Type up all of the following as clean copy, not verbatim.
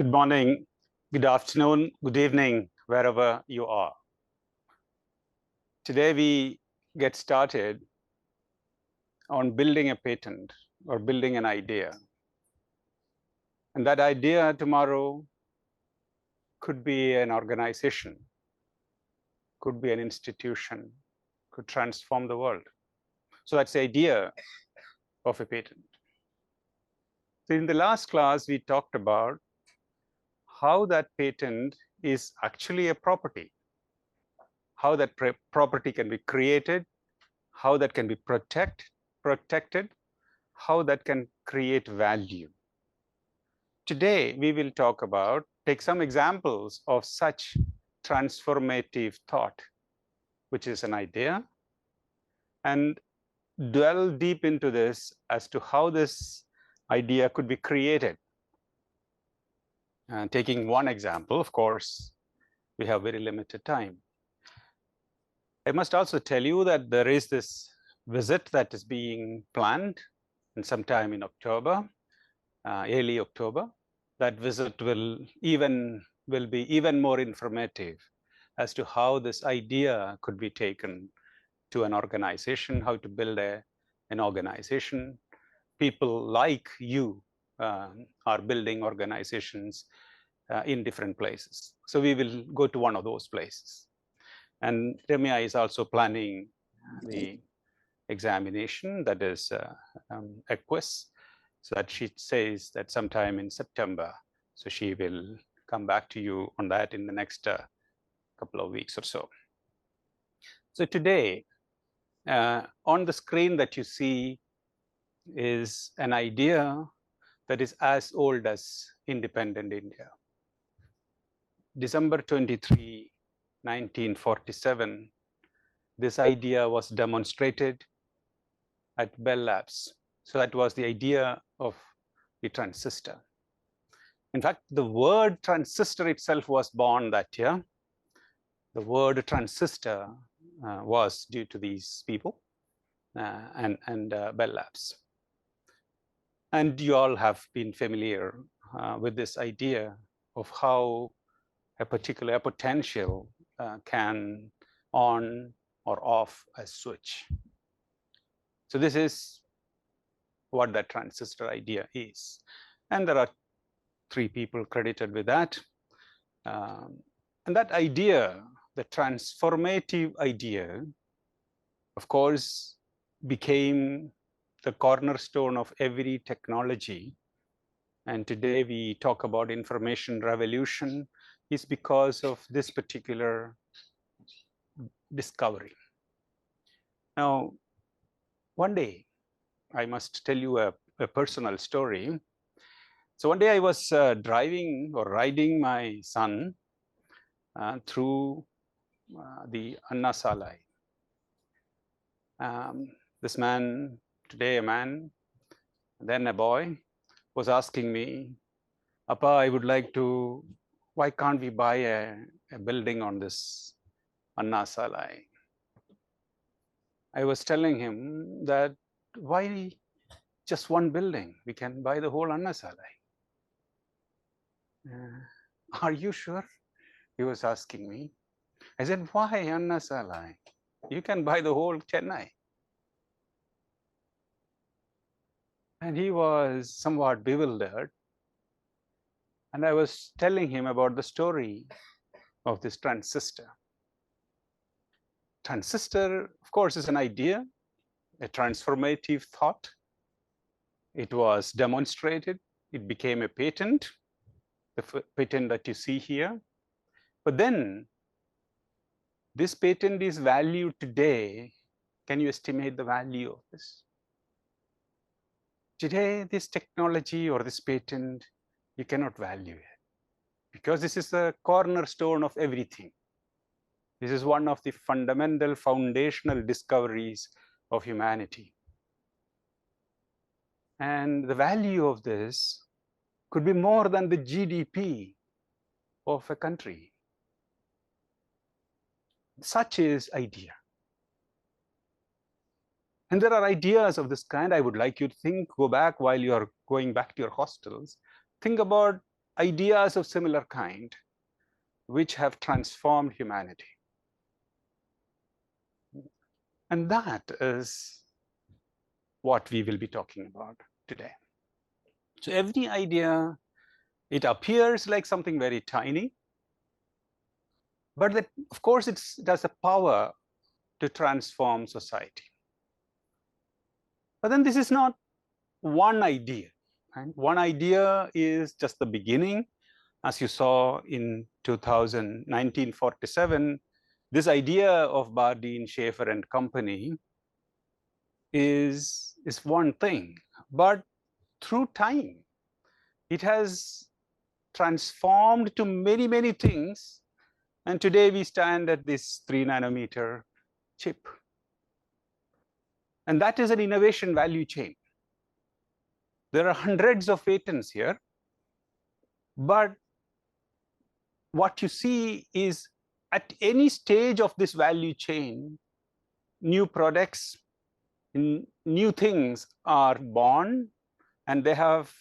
Good morning, good afternoon, good evening, wherever you are. Today we get started on building a patent or building an idea. And that idea tomorrow could be an organization, could be an institution, could transform the world. So that's the idea of a patent. So in the last class, we talked about how that patent is actually a property, how that property can be created, how that can be protected, how that can create value. Today, we will take some examples of such transformative thought, which is an idea, and dwell deep into this as to how this idea could be created. Taking one example, of course, we have very limited time. I must also tell you that there is this visit that is being planned and sometime in October, early October. That visit will be even more informative as to how this idea could be taken to an organization, how to build an organization. People like you are building organizations in different places. So we will go to one of those places. And Remia is also planning the examination, that is a quiz, so that she says that sometime in September. So she will come back to you on that in the next couple of weeks or so. So today, on the screen that you see is an idea that is as old as independent India. December 23, 1947, this idea was demonstrated at Bell Labs. So that was the idea of the transistor. In fact, the word transistor itself was born that year. The word transistor was due to these people and Bell Labs. And you all have been familiar with this idea of how a potential can on or off a switch. So this is what that transistor idea is. And there are 3 people credited with that. And that idea, the transformative idea, of course, became the cornerstone of every technology. And today we talk about information revolution is because of this particular discovery. Now, one day, I must tell you a personal story. So one day I was driving or riding my son through the Anna Salai. This man, today a man, then a boy, was asking me, Appa, I would like to, why can't we buy a building on this Anna Salai? I was telling him that why just one building? We can buy the whole Anna Salai. Are you sure? He was asking me. I said, why Anna Salai? You can buy the whole Chennai. And he was somewhat bewildered. And I was telling him about the story of this transistor. Transistor, of course, is an idea, a transformative thought. It was demonstrated. It became a patent, the patent that you see here. But then this patent is valued today. Can you estimate the value of this? Today, this technology or this patent, you cannot value it because this is the cornerstone of everything. This is one of the fundamental foundational discoveries of humanity. And the value of this could be more than the GDP of a country. Such is idea. And there are ideas of this kind. I would like you to go back while you are going back to your hostels. Think about ideas of similar kind which have transformed humanity. And that is what we will be talking about today. So every idea, it appears like something very tiny, but that, of course, it has the power to transform society. But then this is not one idea. Right? One idea is just the beginning. As you saw in 1947, this idea of Bardeen, Schaefer, and company is one thing. But through time, it has transformed to many, many things. And today we stand at this 3-nanometer chip. And that is an innovation value chain. There are hundreds of patents here. But what you see is at any stage of this value chain, new products, new things are born, and they have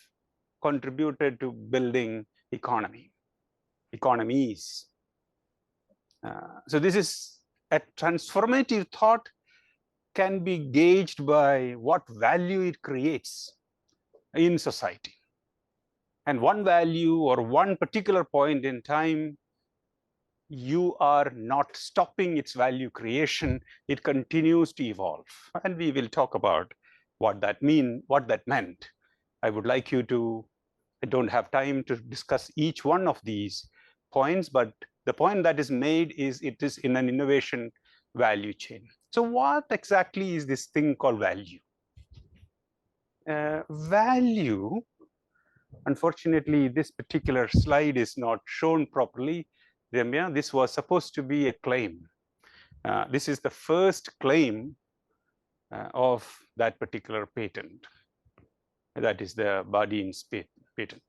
contributed to building economies. So this is a transformative thought can be gauged by what value it creates in society. And one value or one particular point in time, you are not stopping its value creation. It continues to evolve. And we will talk about what that meant. I would like you to, I don't have time to discuss each one of these points, but the point that is made is it is in an innovation value chain. So what exactly is this thing called value? Value, unfortunately, this particular slide is not shown properly. Ramya, this was supposed to be a claim. This is the first claim of that particular patent. That is the Bardeen's patent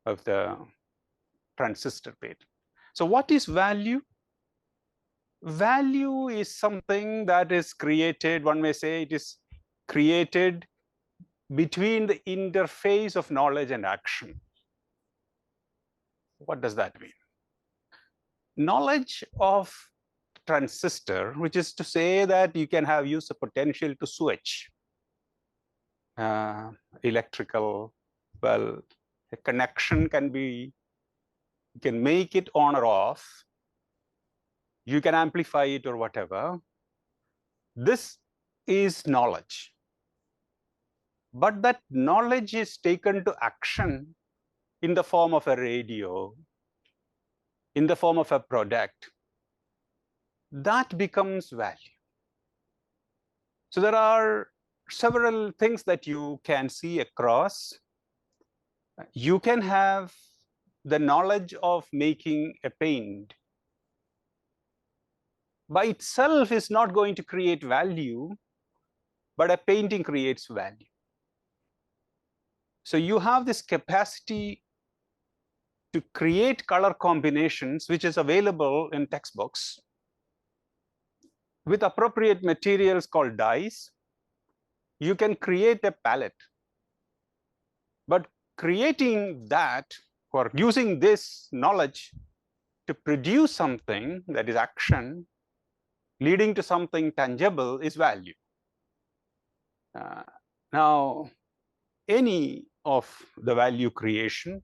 of the transistor patent. So what is value? Value is something that is created, one may say it is created between the interface of knowledge and action. What does that mean? Knowledge of transistor, which is to say that you can use a potential to switch electrical, well, a connection can be, you can make it on or off, you can amplify it or whatever. This is knowledge. But that knowledge is taken to action in the form of a radio, in the form of a product. That becomes value. So there are several things that you can see across. You can have the knowledge of making a paint. By itself is not going to create value, but a painting creates value. So you have this capacity to create color combinations, which is available in textbooks, with appropriate materials called dyes. You can create a palette. But creating that, or using this knowledge to produce something that is action, leading to something tangible, is value. Now, any of the value creation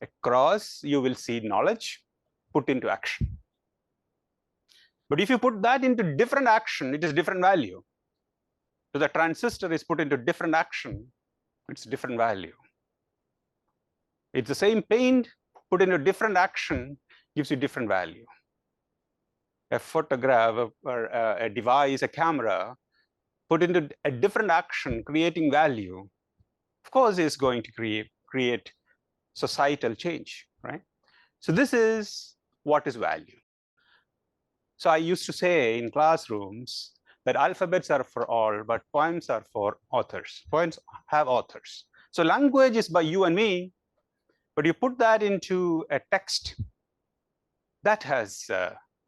across, you will see knowledge put into action. But if you put that into different action, it is different value. So the transistor is put into different action, it's different value. It's the same paint put into different action, gives you different value. A photograph or a device, a camera, put into a different action, creating value, of course, is going to create societal change, right? So this is what is value. So I used to say in classrooms that alphabets are for all, but poems are for authors. Poems have authors. So language is by you and me, but you put that into a text that has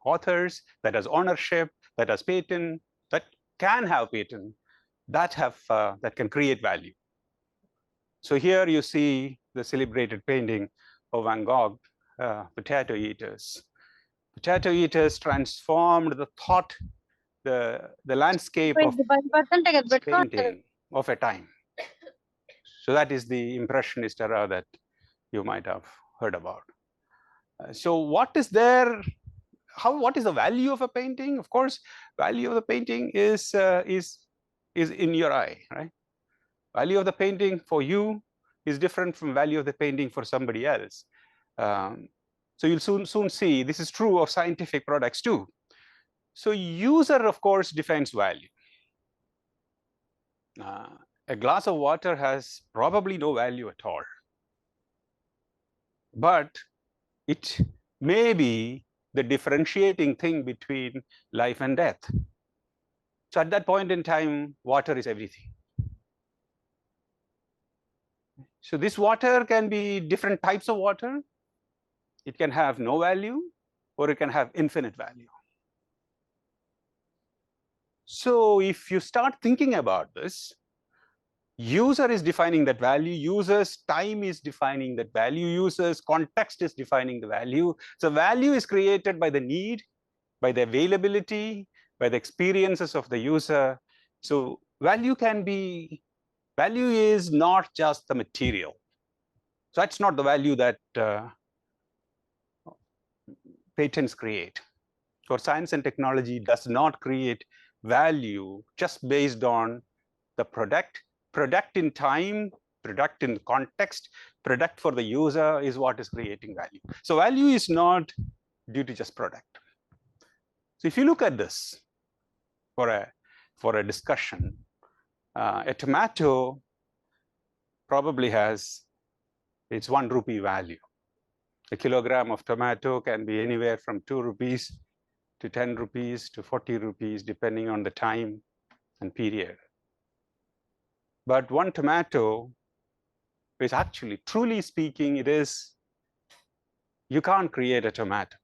authors, that has ownership, that has patent, that can have patent, that can create value. So here you see the celebrated painting of Van Gogh, Potato Eaters. Potato Eaters transformed the thought, the landscape of painting of a time. So that is the Impressionist era that you might have heard about. So what is there? What is the value of a painting? Of course, value of the painting is in your eye, right? Value of the painting for you is different from value of the painting for somebody else. So you'll soon see this is true of scientific products too. So user, of course, defines value. A glass of water has probably no value at all, but it may be the differentiating thing between life and death. So at that point in time, water is everything. So this water can be different types of water. It can have no value, or it can have infinite value. So if you start thinking about this, user is defining that value, user's time is defining that value, user's context is defining the value. So value is created by the need, by the availability, by the experiences of the user. So value is not just the material. So that's not the value that patents create. Or science and technology does not create value just based on the product in time, product in context, product for the user is what is creating value. So value is not due to just product. So if you look at this for a discussion, a tomato probably has its 1 rupee value. A kilogram of tomato can be anywhere from 2 rupees to 10 rupees to 40 rupees, depending on the time and period. But one tomato is actually, truly speaking, you can't create a tomato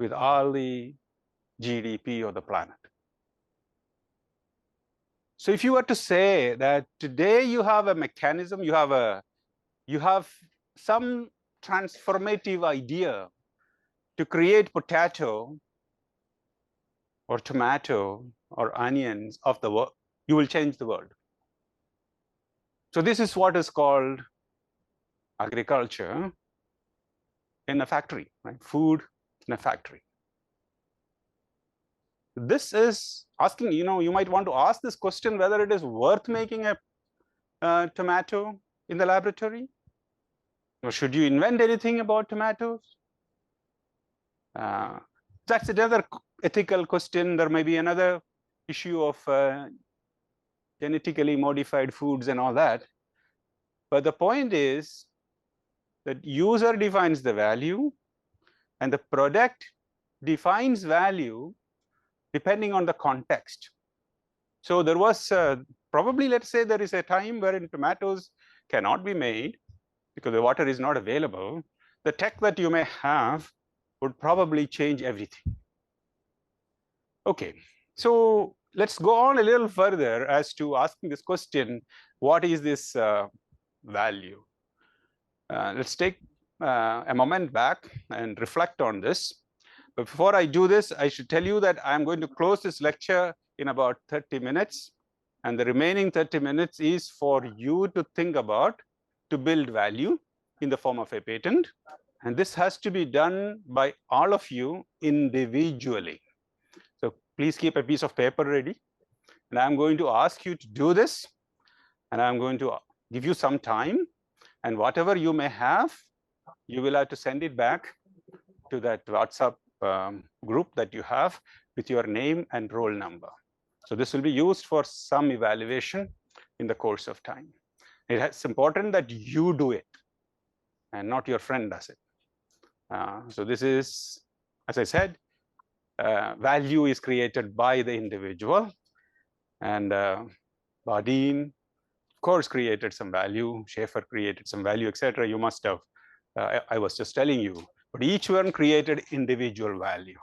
with all the GDP of the planet. So if you were to say that today you have a mechanism, you have some transformative idea to create potato or tomato or onions of the world, you will change the world. So this is what is called agriculture in a factory, right? Food in a factory. This is asking, you might want to ask this question whether it is worth making a tomato in the laboratory, or should you invent anything about tomatoes? That's another ethical question. There may be another issue of genetically modified foods and all that. But the point is that user defines the value, and the product defines value depending on the context. So there was probably, let's say, there is a time wherein tomatoes cannot be made because the water is not available. The tech that you may have would probably change everything. Okay, so let's go on a little further as to asking this question, what is this value? Let's take a moment back and reflect on this. But before I do this, I should tell you that I'm going to close this lecture in about 30 minutes. And the remaining 30 minutes is for you to think about, to build value in the form of a patent. And this has to be done by all of you individually. So please keep a piece of paper ready. And I'm going to ask you to do this. And I'm going to give you some time. And whatever you may have, you will have to send it back to that WhatsApp group that you have with your name and roll number. So this will be used for some evaluation in the course of time. It's important that you do it and not your friend does it. So this is, as I said, value is created by the individual, and Bardeen, of course, created some value. Schaefer created some value, etc. You must have, I was just telling you, but each one created individual value.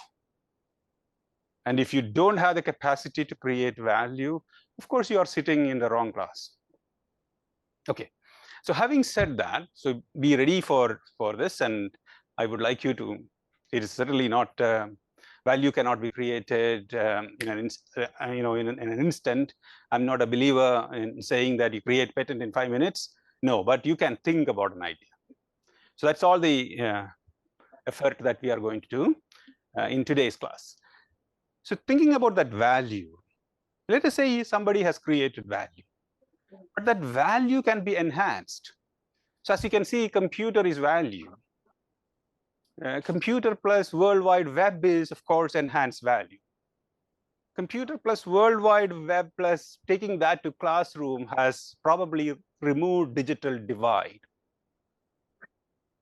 And if you don't have the capacity to create value, of course, you are sitting in the wrong class. Okay, So having said that, so be ready for this, and I would like you to, it is certainly not, value cannot be created in an instant. I'm not a believer in saying that you create patent in 5 minutes. No, but you can think about an idea. So that's all the effort that we are going to do in today's class. So thinking about that value, let us say somebody has created value, but that value can be enhanced. So as you can see, computer is value. Computer plus World Wide Web is, of course, enhanced value. Computer plus World Wide Web plus taking that to classroom has probably removed digital divide.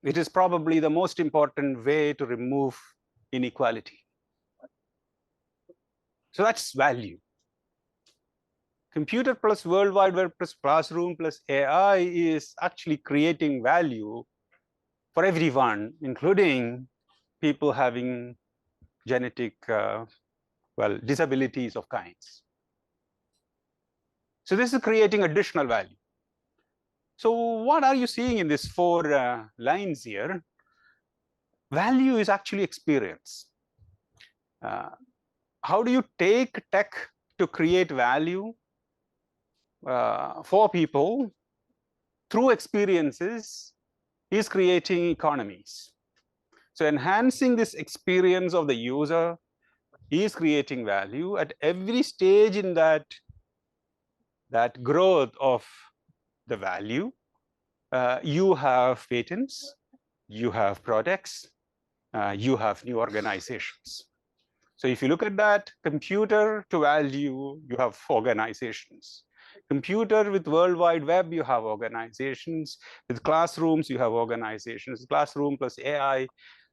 It is probably the most important way to remove inequality. So that's value. Computer plus World Wide Web plus classroom plus AI is actually creating value for everyone, including people having genetic, disabilities of kinds. So this is creating additional value. So what are you seeing in these 4 lines here? Value is actually experience. How do you take tech to create value for people through experiences is creating economies. So enhancing this experience of the user is creating value at every stage in that growth of the value. You have patents, you have products, you have new organizations. So if you look at that, computer to value, you have organizations. Computer with World Wide Web, you have organizations. With classrooms, you have organizations. Classroom plus AI,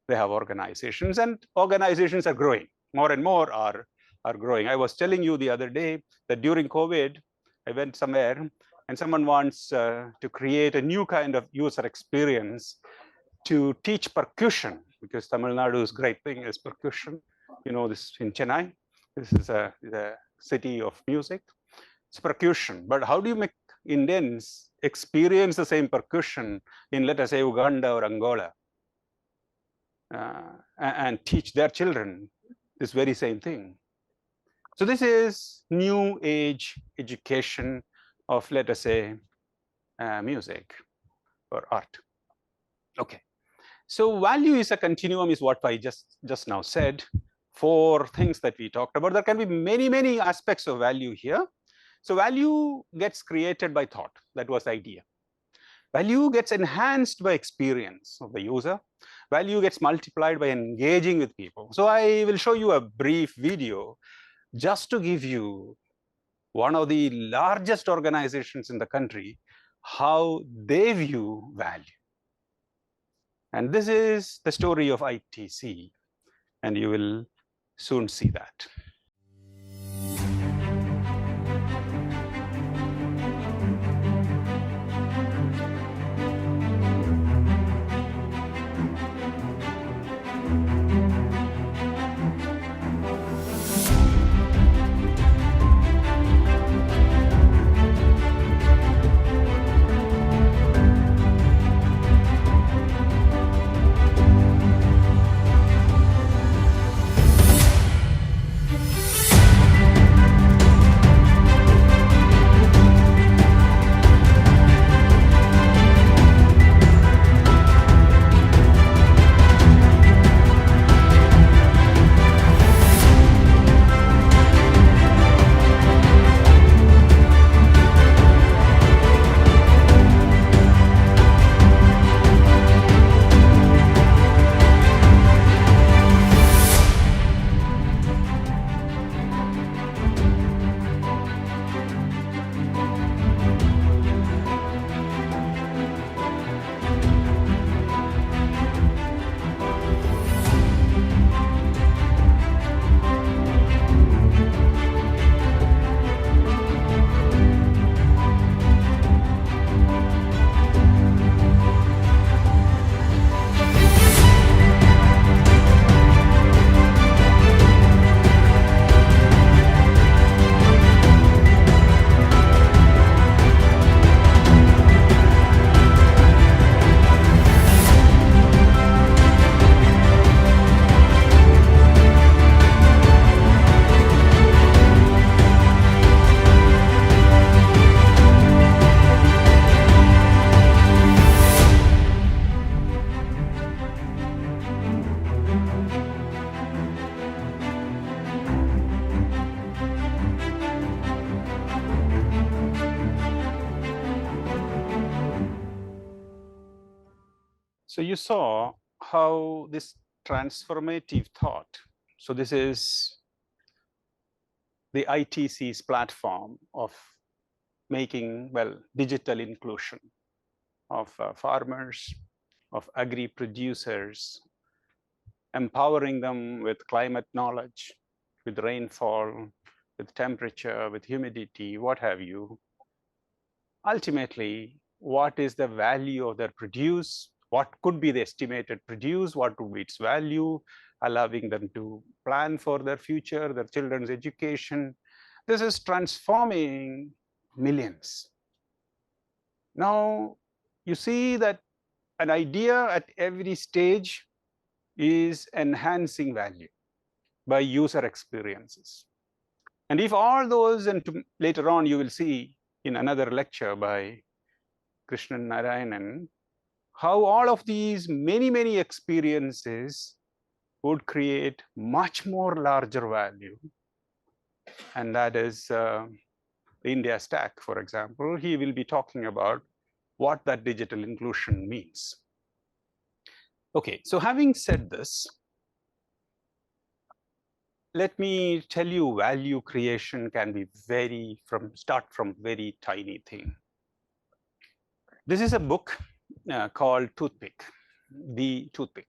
they have organizations, and organizations are growing. More and more are growing. I was telling you the other day that during COVID, I went somewhere and someone wants to create a new kind of user experience to teach percussion, because Tamil Nadu's great thing is percussion. You know this in Chennai. This is the city of music. It's percussion, but how do you make Indians experience the same percussion in, let us say, Uganda or Angola, and teach their children this very same thing? So this is new age education of, let us say, music or art. Okay, so value is a continuum, is what I just now said. 4 things that we talked about. There can be many aspects of value here. So value gets created by thought. That was the idea. Value gets enhanced by experience of the user. Value gets multiplied by engaging with people. So I will show you a brief video just to give you one of the largest organizations in the country, how they view value. And this is the story of ITC, and you will soon see that. So you saw how this transformative thought, so this is the ITC's platform of making, well, digital inclusion of farmers, of agri-producers, empowering them with climate knowledge, with rainfall, with temperature, with humidity, what have you. Ultimately, what is the value of their produce? What could be the estimated produce? What would be its value? Allowing them to plan for their future, their children's education. This is transforming millions. Now, you see that an idea at every stage is enhancing value by user experiences. And if all those, and later on you will see in another lecture by Krishnan Narayanan, how all of these many experiences would create much more larger value. And that is the India Stack, for example. He will be talking about what that digital inclusion means. Okay, so having said this, let me tell you, value creation can be start from very tiny thing. This is a book called Toothpick, The Toothpick.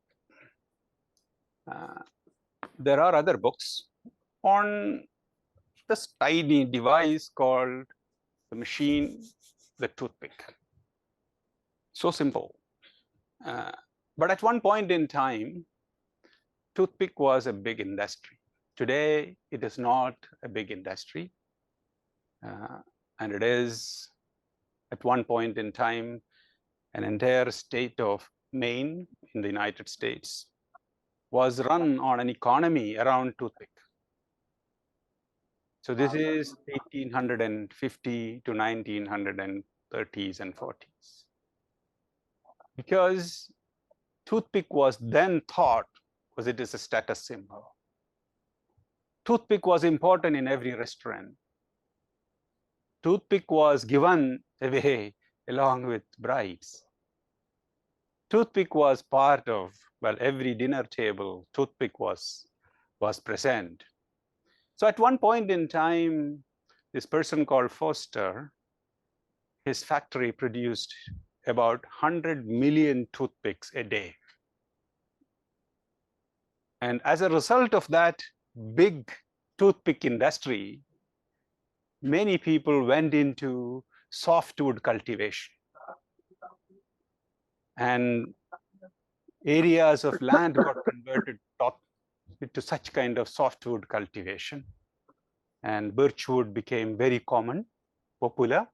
There are other books on this tiny device called the machine, the toothpick. So simple. But at one point in time, toothpick was a big industry. Today, it is not a big industry. And it is, at one point in time, an entire state of Maine in the United States was run on an economy around toothpick. So this is 1850 to 1930s and 40s. Because toothpick was then thought because it is a status symbol. Toothpick was important in every restaurant. Toothpick was given away along with brides. Toothpick was part of, well, every dinner table, toothpick was present. So at one point in time, this person called Foster, his factory produced about 100 million toothpicks a day. And as a result of that big toothpick industry, many people went into softwood cultivation. And areas of land got converted to such kind of softwood cultivation. And birchwood became very common, popular.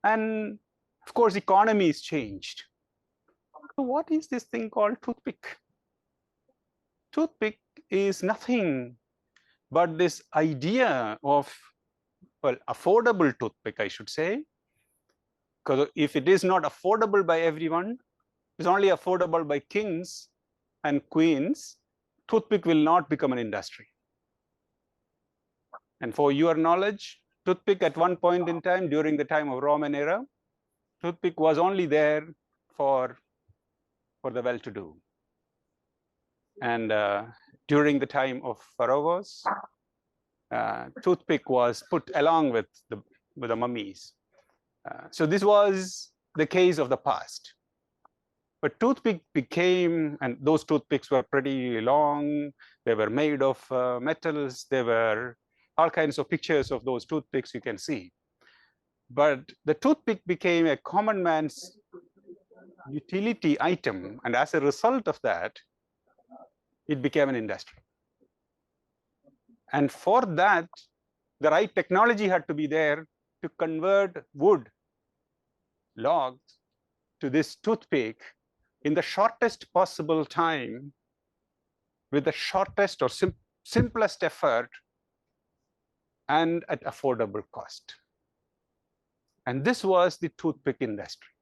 And of course, economies changed. So what is this thing called toothpick? Toothpick is nothing but this idea of, well, affordable toothpick, I should say. Because if it is not affordable by everyone, it's only affordable by kings and queens, toothpick will not become an industry. And for your knowledge, toothpick at one point in time, during the time of Roman era, toothpick was only there for the well-to-do. And during the time of pharaohs, toothpick was put along with the mummies. So this was the case of the past. But toothpick became, and those toothpicks were pretty long. They were made of metals. There were all kinds of pictures of those toothpicks you can see. But the toothpick became a common man's utility item. And as a result of that, it became an industry. And for that, the right technology had to be there to convert wood, logs, to this toothpick in the shortest possible time with the shortest or simplest effort and at affordable cost. And this was the toothpick industry,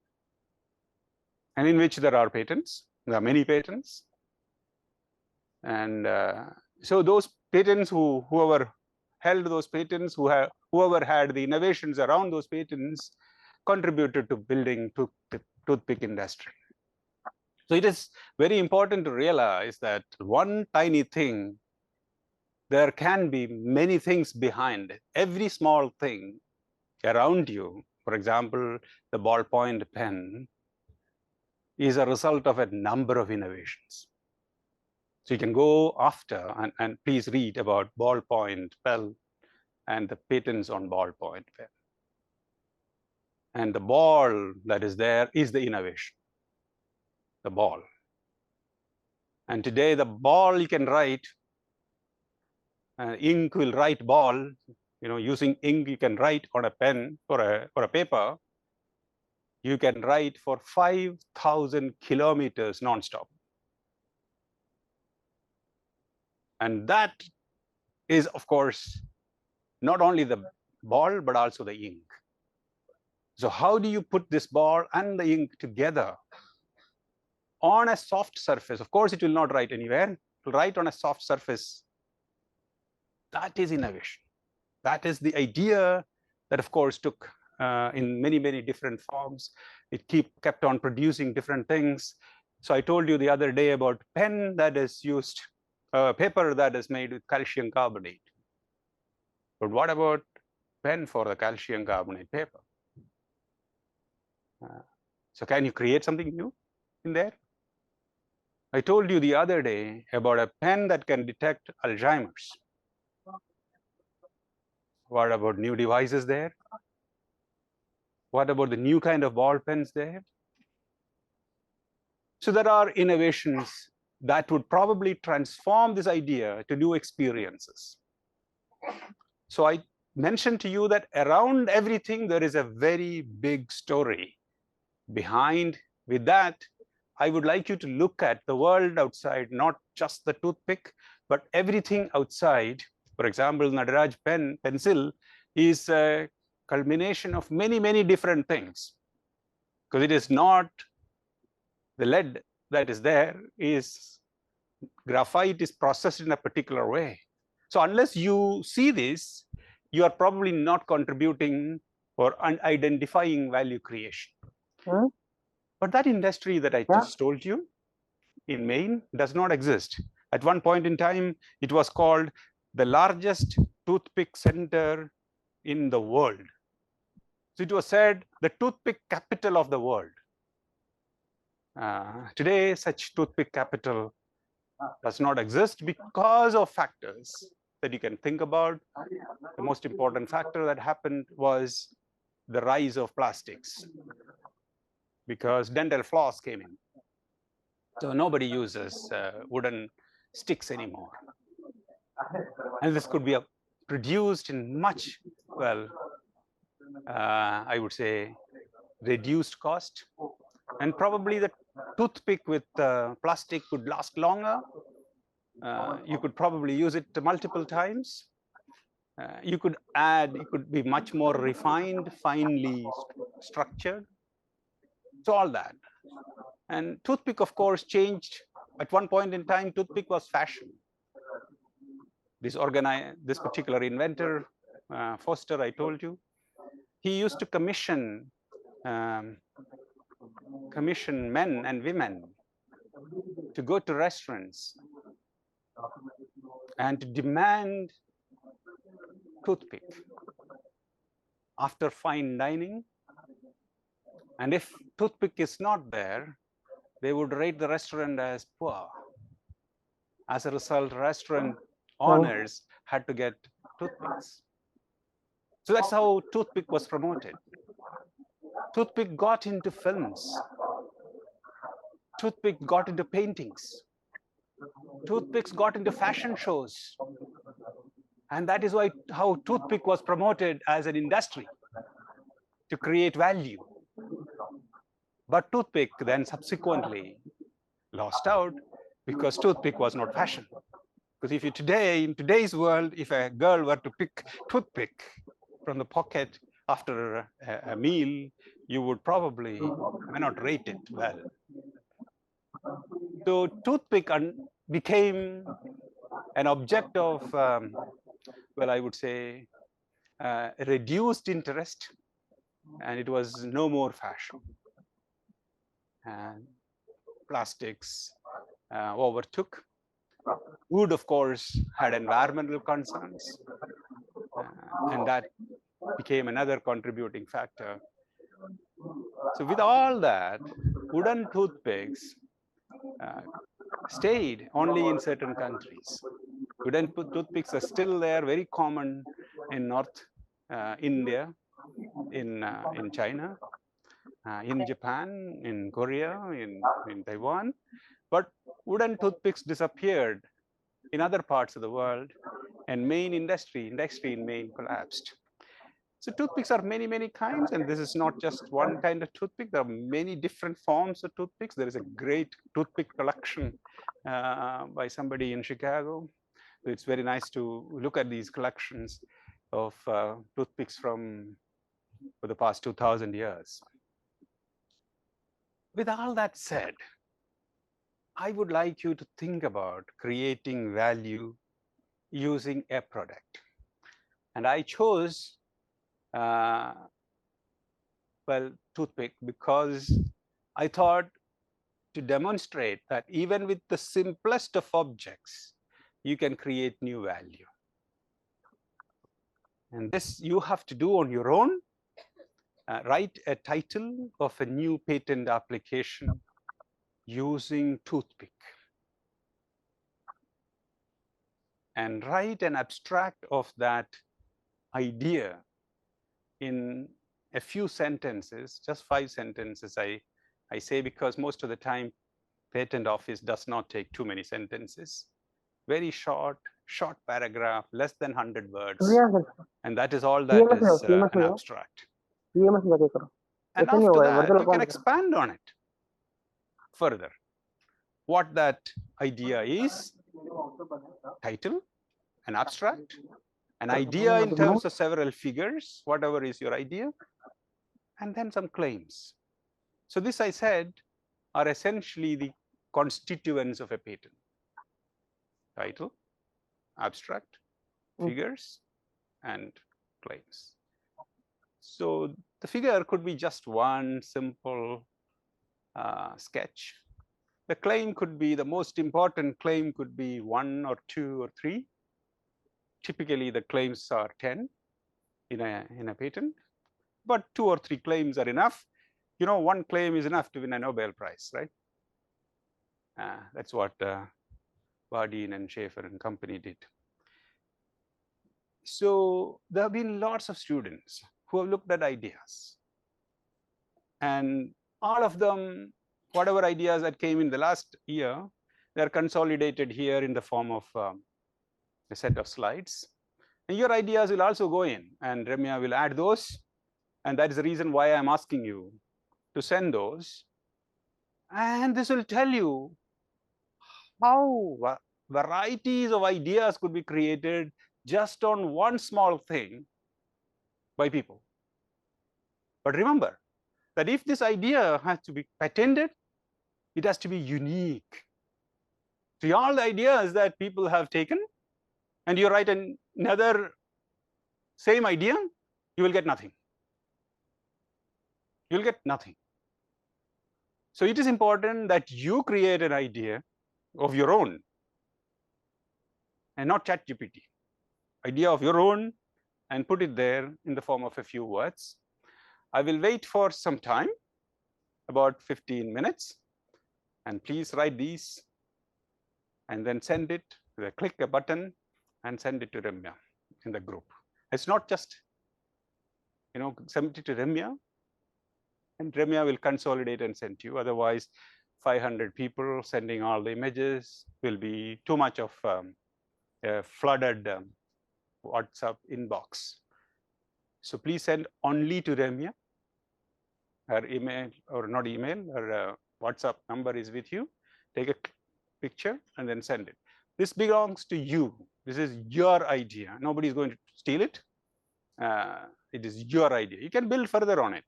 and in which there are patents. There are many patents. And so those patents, whoever held those patents, whoever had the innovations around those patents, contributed to building toothpick industry. So it is very important to realize that one tiny thing, there can be many things behind it. Every small thing around you, for example, the ballpoint pen, is a result of a number of innovations. So you can go after and please read about ballpoint pen and the patents on ballpoint pen. And the ball that is there is the innovation, the ball. And today the ball you can write, ink will write ball, using ink you can write on a pen for a paper. You can write for 5,000 kilometers nonstop. And that is, of course, not only the ball, but also the ink. So how do you put this ball and the ink together on a soft surface? Of course, it will not write anywhere. It will write on a soft surface. That is innovation. That is the idea that, of course, took in many, many different forms. It kept on producing different things. So I told you the other day about pen that is used, paper that is made with calcium carbonate. But what about pen for the calcium carbonate paper? So can you create something new in there? I told you the other day about a pen that can detect Alzheimer's. What about new devices there? What about the new kind of ball pens there? So there are innovations that would probably transform this idea to new experiences. So I mentioned to you that around everything, there is a very big story behind. With that, I would like you to look at the world outside, not just the toothpick, but everything outside. For example, Nataraj pencil is a culmination of many, many different things. Because it is not the lead that is there, is graphite is processed in a particular way. So unless you see this, you are probably not contributing or identifying value creation. But that industry that I just told you in Maine does not exist. At one point in time, it was called the largest toothpick center in the world. So it was said the toothpick capital of the world. Today, such toothpick capital does not exist because of factors that you can think about. The most important factor that happened was the rise of plastics, because dental floss came in. So nobody uses wooden sticks anymore. And this could be produced in much, I would say, reduced cost. And probably the toothpick with plastic could last longer. You could probably use it multiple times. You could add, it could be much more refined, finely structured. So all that. And toothpick, of course, changed. At one point in time, toothpick was fashion. This particular inventor, Foster, I told you, he used to commission men and women to go to restaurants and to demand toothpick after fine dining. And if toothpick is not there, they would rate the restaurant as poor. As a result, restaurant owners had to get toothpicks. So that's how toothpick was promoted. Toothpick got into films. Toothpick got into paintings. Toothpicks got into fashion shows. And that is how toothpick was promoted as an industry to create value. But toothpick then subsequently lost out because toothpick was not fashion. Because if you in today's world, if a girl were to pick toothpick from the pocket after a meal, you would probably may not rate it well. So toothpick became an object of, I would say, reduced interest, and it was no more fashion. And plastics overtook. Wood, of course, had environmental concerns, and that became another contributing factor. So with all that, wooden toothpicks stayed only in certain countries. Wooden toothpicks are still there, very common in North India, in China, in Japan, in Korea, in Taiwan. But wooden toothpicks disappeared in other parts of the world, and industry in Maine collapsed. So toothpicks are many, many kinds, and this is not just one kind of toothpick. There are many different forms of toothpicks. There is a great toothpick collection by somebody in Chicago. It's very nice to look at these collections of toothpicks for the past 2,000 years. With all that said, I would like you to think about creating value using a product. And I chose toothpick because I thought to demonstrate that even with the simplest of objects, you can create new value. And this you have to do on your own. Write a title of a new patent application using toothpick. And write an abstract of that idea in a few sentences, just 5 sentences, I say, because most of the time, patent office does not take too many sentences. Very short paragraph, less than 100 words. And that is all that is an abstract. And after that, you can expand on it further. What that idea is, title, an abstract, an idea in terms of several figures, whatever is your idea, and then some claims. So this, I said, are essentially the constituents of a patent. Title, abstract, figures, and claims. So the figure could be just one simple sketch. The claim could be, the most important claim could be 1 or 2 or 3. Typically, the claims are 10 in a patent, but 2 or 3 claims are enough. You know, one claim is enough to win a Nobel Prize, right? That's what Bardeen and Schaefer and company did. So there have been lots of students who have looked at ideas, and all of them, whatever ideas that came in the last year, they're consolidated here in the form of a set of slides. And your ideas will also go in, and Ramya will add those. And that is the reason why I'm asking you to send those. And this will tell you how varieties of ideas could be created just on one small thing by people. But remember that if this idea has to be patented, it has to be unique. So all the ideas that people have taken, and you write another same idea, you will get nothing. You'll get nothing. So it is important that you create an idea of your own and not ChatGPT. Idea of your own and put it there in the form of a few words. I will wait for some time, about 15 minutes, and please write these and then send it, click a button and send it to Ramya in the group. It's not just, send it to Ramya, and Ramya will consolidate and send to you. Otherwise, 500 people sending all the images will be too much of a flooded WhatsApp inbox. So please send only to Ramya. Her email, or not email, her WhatsApp number is with you. Take a picture and then send it. This belongs to you. This is your idea. Nobody is going to steal it. It is your idea. You can build further on it.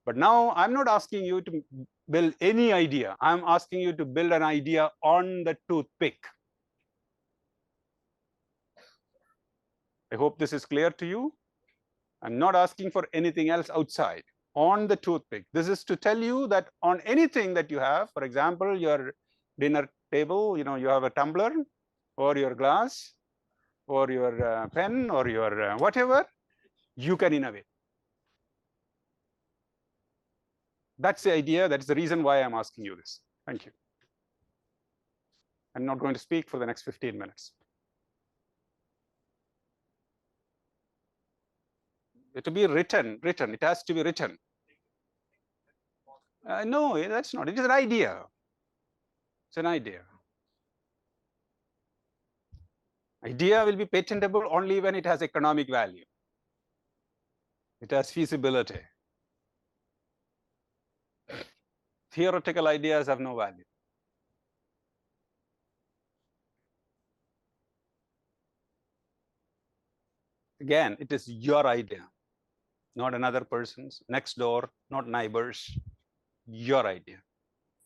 But now I'm not asking you to build any idea. I'm asking you to build an idea on the toothpick. I hope this is clear to you. I'm not asking for anything else outside. on the toothpick. This is to tell you that on anything that you have, for example, your dinner table, you have a tumbler or your glass or your pen or your whatever, you can innovate. That's the idea. That's the reason why I'm asking you this. Thank you. I'm not going to speak for the next 15 minutes. To be written. It has to be written. No, that's not. It is an idea. It's an idea. Idea will be patentable only when it has economic value. It has feasibility. Theoretical ideas have no value. Again, it is your idea, not another person's, next door, not neighbors, your idea.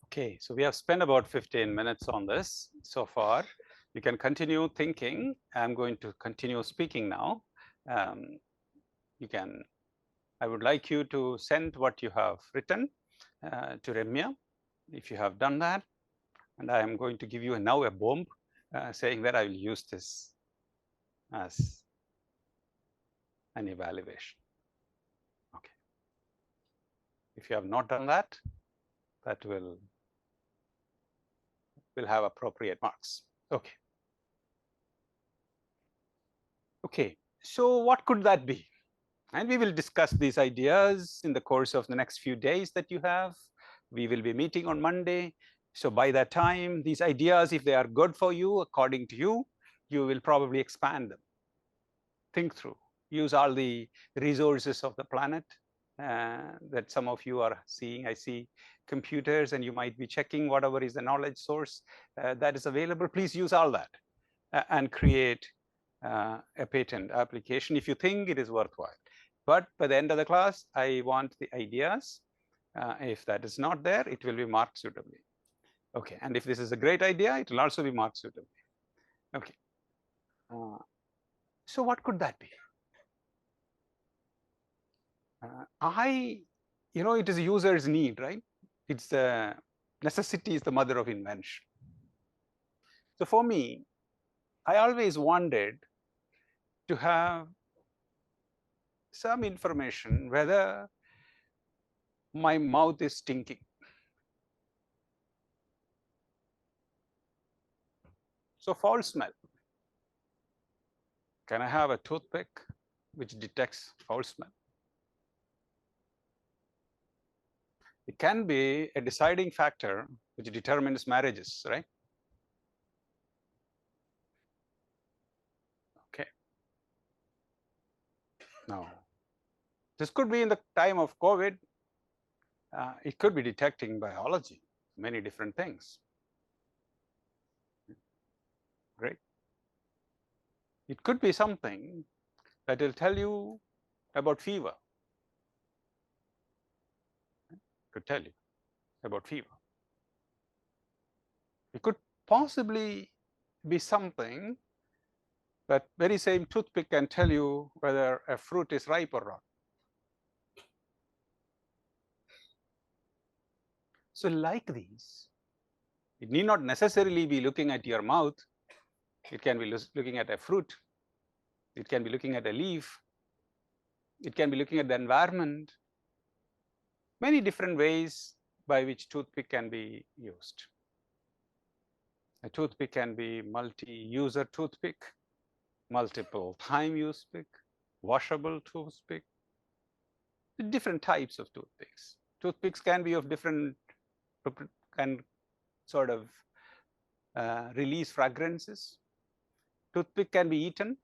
Okay, so we have spent about 15 minutes on this so far. You can continue thinking. I'm going to continue speaking now. I would like you to send what you have written to Ramya, if you have done that. And I am going to give you now a bomb saying that I will use this as an evaluation. Okay. If you have not done that, that will have appropriate marks. Okay. Okay, so what could that be? And we will discuss these ideas in the course of the next few days that you have. We will be meeting on Monday. So by that time, these ideas, if they are good for you, according to you, you will probably expand them. Think through. Use all the resources of the planet that some of you are seeing. I see computers, and you might be checking whatever is the knowledge source that is available. Please use all that and create a patent application if you think it is worthwhile. But by the end of the class, I want the ideas. If that is not there, it will be marked suitably. Okay, and if this is a great idea, it will also be marked suitably. Okay. So what could that be? It is a user's need, right? It's necessity is the mother of invention. So for me, I always wanted to have some information whether my mouth is stinking. So foul smell. Can I have a toothpick which detects foul smell? It can be a deciding factor which determines marriages, right? Okay. Now, this could be in the time of COVID. It could be detecting biology, many different things. Great. It could be something that will tell you about fever. Could tell you about fever. It could possibly be something that very same toothpick can tell you whether a fruit is ripe or not. So like these, it need not necessarily be looking at your mouth. It can be looking at a fruit. It can be looking at a leaf. It can be looking at the environment. Many different ways by which toothpick can be used. A toothpick can be multi-user toothpick, multiple time use pick, washable toothpick, different types of toothpicks. Toothpicks can be of different, can sort of release fragrances. Toothpick can be eaten.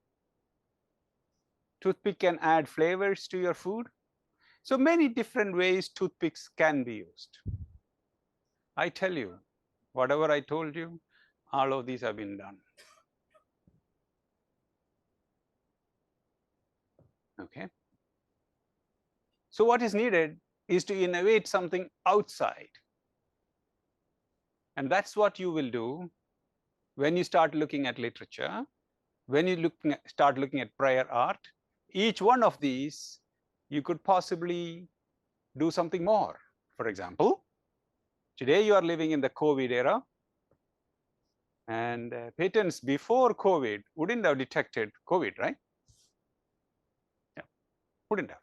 Toothpick can add flavors to your food. So many different ways toothpicks can be used. I tell you, whatever I told you, all of these have been done. Okay. So what is needed is to innovate something outside. And that's what you will do when you start looking at literature, when you start looking at prior art. Each one of these, you could possibly do something more. For example, today you are living in the COVID era, and patents before COVID wouldn't have detected COVID, right? Yeah, wouldn't have.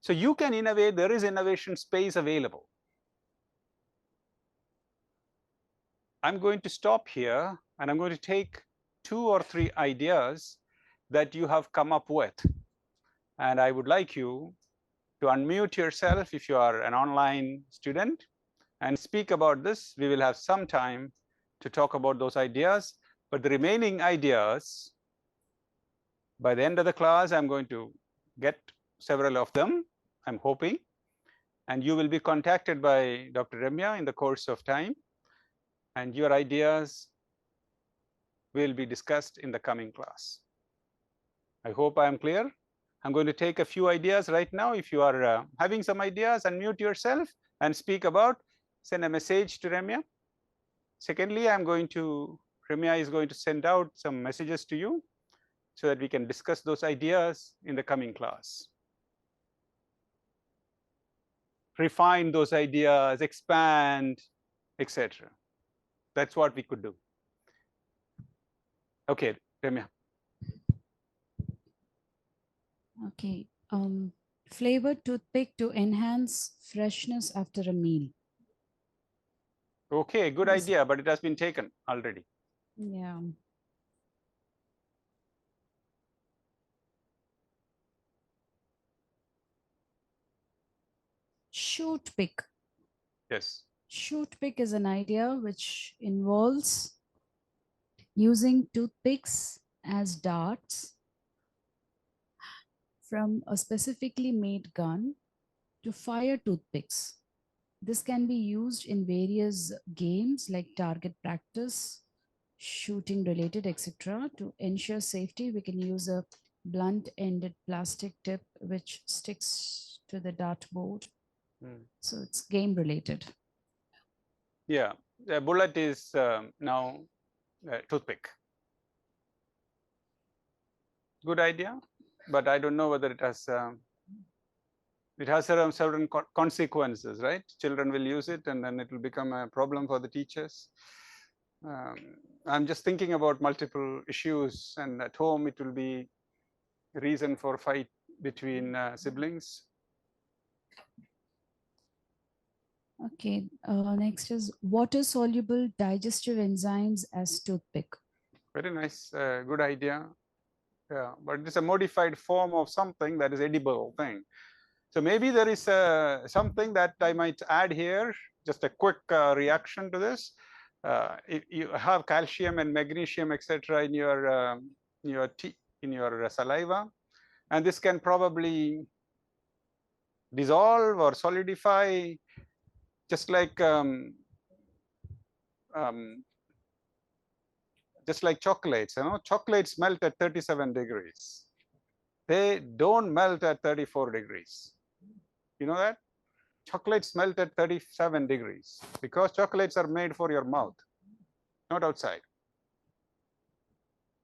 So you can innovate. There is innovation space available. I'm going to stop here, and I'm going to take 2 or 3 ideas that you have come up with. And I would like you to unmute yourself if you are an online student and speak about this. We will have some time to talk about those ideas, but the remaining ideas, by the end of the class, I'm going to get several of them, I'm hoping, and you will be contacted by Dr. Ramya in the course of time, and your ideas will be discussed in the coming class. I hope I am clear. I'm going to take a few ideas right now. If you are having some ideas, unmute yourself and speak about, send a message to Ramya. Secondly, Ramya is going to send out some messages to you so that we can discuss those ideas in the coming class. Refine those ideas, expand, etc. That's what we could do. Okay, Ramya. Okay. Flavored toothpick to enhance freshness after a meal. Okay, good idea, but it has been taken already. Yeah. Shoot pick. Yes. Shoot pick is an idea which involves using toothpicks as darts from a specifically made gun to fire toothpicks. This can be used in various games like target practice, shooting related, etc. To ensure safety, we can use a blunt-ended plastic tip which sticks to the dartboard. So it's game related. Yeah, the bullet is now toothpick. Good idea, but I don't know whether it has certain consequences, right? Children will use it, and then it will become a problem for the teachers. I'm just thinking about multiple issues, and at home it will be a reason for fight between siblings. Okay, next is water-soluble digestive enzymes as toothpick. Very nice, good idea. Yeah, but it's a modified form of something that is edible thing. So maybe there is something that I might add here, just a quick reaction to this. If you have calcium and magnesium, etc., in your saliva, and this can probably dissolve or solidify, just like chocolates. Chocolates melt at 37 degrees. They don't melt at 34 degrees. You know that? Chocolates melt at 37 degrees because chocolates are made for your mouth, not outside.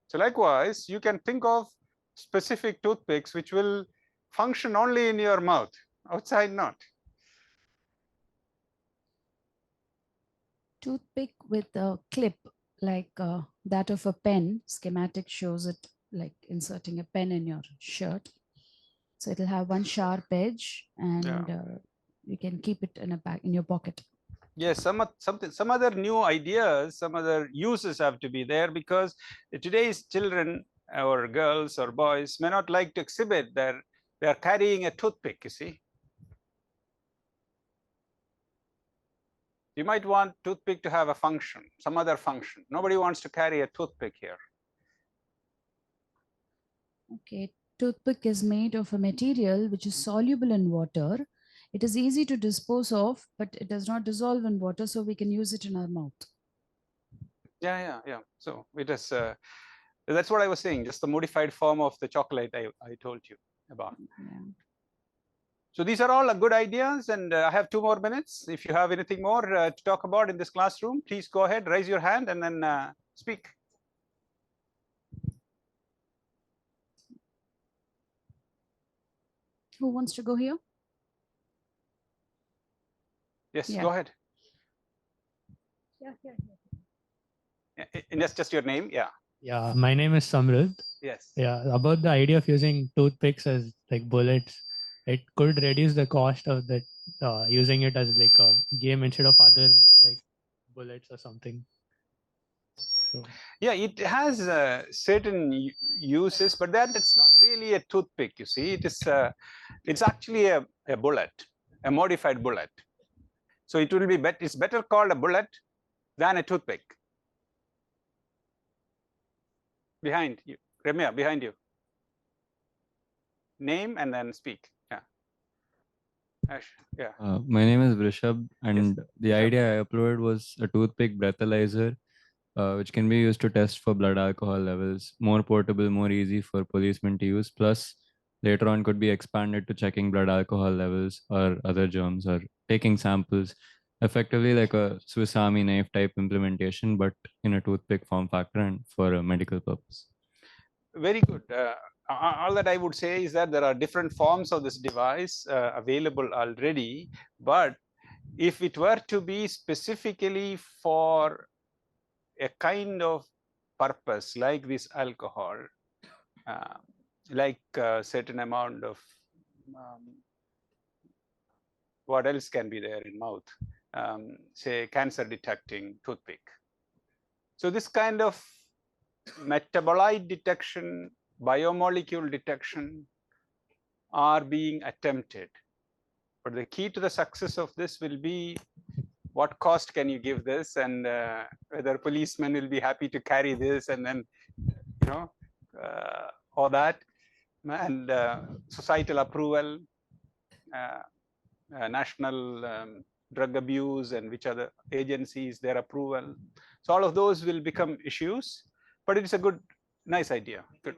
So likewise, you can think of specific toothpicks which will function only in your mouth, outside not. Toothpick with a clip like that of a pen. Schematic shows it like inserting a pen in your shirt. So it'll have one sharp edge, and you can keep it in your pocket. Yes, some other new ideas, some other uses have to be there, because today's children or girls or boys may not like to exhibit they are carrying a toothpick, you see. You might want toothpick to have a function, some other function. Nobody wants to carry a toothpick here. Okay, toothpick is made of a material which is soluble in water. It is easy to dispose of, but it does not dissolve in water, so we can use it in our mouth. Yeah. So it is. That's what I was saying. Just the modified form of the chocolate I told you about. Yeah. So these are all good ideas, and I have 2 more minutes. If you have anything more to talk about in this classroom, please go ahead, raise your hand, and then speak. Who wants to go here? Yes, Yeah. go ahead. Yeah. Just your name. Yeah. Yeah, my name is Samrud. Yes. Yeah, about the idea of using toothpicks as like bullets, it could reduce the cost of that using it as like a game instead of other like bullets or something. So Yeah, it has certain uses, but that it's not really a toothpick. You see, it's actually a bullet, a modified bullet. So it will be it's better called a bullet than a toothpick. Behind you, Ramya, behind you. Name and then speak. Yeah. Ash, yeah. My name is Vrishabh, and the Vrishabh. idea I uploaded was a toothpick breathalyzer, which can be used to test for blood alcohol levels, more portable, more easy for policemen to use. Plus, later on could be expanded to checking blood alcohol levels or other germs or taking samples, effectively like a Swiss Army knife type implementation, but in a toothpick form factor and for a medical purpose. Very good. All that I would say is that there are different forms of this device available already, but if it were to be specifically for a kind of purpose like this alcohol, like a certain amount of what else can be there in mouth, say cancer detecting toothpick. So this kind of metabolite detection, biomolecule detection are being attempted. But the key to the success of this will be what cost can you give this, and whether policemen will be happy to carry this, and then, you know, all that, and societal approval, national drug abuse, and which other agencies, their approval. So all of those will become issues, but it's a good, nice idea. Good.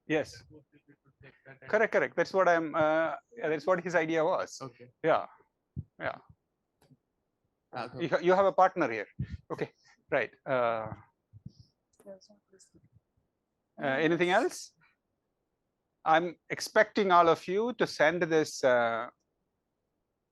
Yes. Correct. That's what I'm. That's what his idea was. okay. Yeah. You have a partner here. Okay. Right. Anything else? I'm expecting all of you to send this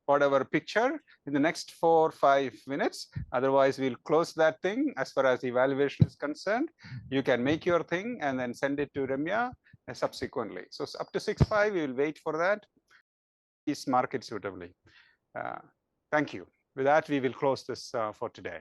whatever picture in the next 4 or 5 minutes. Otherwise, we'll close that thing. As far as the evaluation is concerned, you can make your thing and then send it to Ramya subsequently. So up to 6.5, we will wait for that. Please mark it suitably. Thank you. With that, we will close this for today.